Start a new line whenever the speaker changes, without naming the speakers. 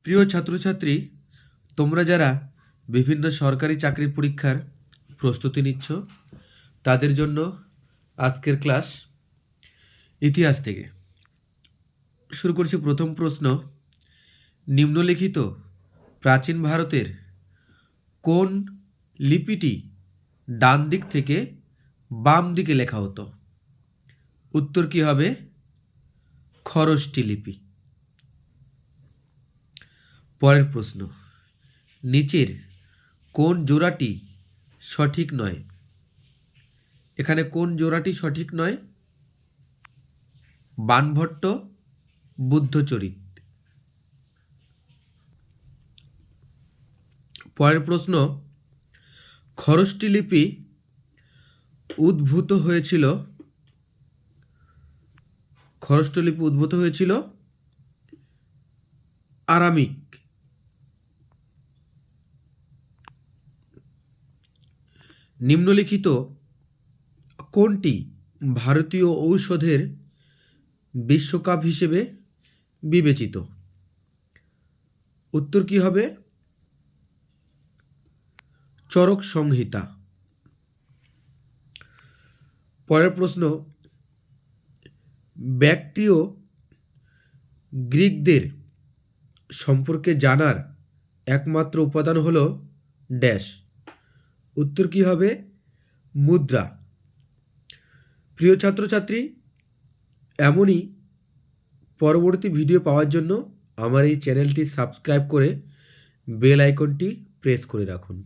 প্রিয় ছাত্রছাত্রী, তোমরা যারা বিভিন্ন সরকারি চাকরির পরীক্ষার প্রস্তুতি নিচ্ছ তাদের জন্য আজকের ক্লাস ইতিহাস থেকে শুরু করছি। প্রথম প্রশ্ন, নিম্নলিখিত প্রাচীন ভারতের কোন লিপিটি ডান দিক থেকে বাম দিকে লেখা হতো? উত্তর কি হবে? খরষ্টি লিপি। পরের প্রশ্ন, নিচের কোন জোড়াটি সঠিক নয়? এখানে কোন জোড়াটি সঠিক নয়? বাণভট্ট, বুদ্ধচরিত। পরের প্রশ্ন, খরষ্টি লিপি উদ্ভূত হয়েছিল আরামিক। নিম্নলিখিত কোনটি ভারতীয় ঔষধের বিশ্বকাপ হিসেবে বিবেচিত? উত্তর কি হবে? চরক সংহিতা। পরের প্রশ্ন, ব্যাক্ট্রিয় গ্রিকদের সম্পর্কে জানার একমাত্র উপাদান হলো ড্যাশ। উত্তর কি হবে? মুদ্রা। প্রিয় ছাত্রছাত্রী, এমনই পরবর্তী ভিডিও পাওয়ার জন্য আমার এই চ্যানেলটি সাবস্ক্রাইব করে বেল আইকনটি প্রেস করে রাখুন।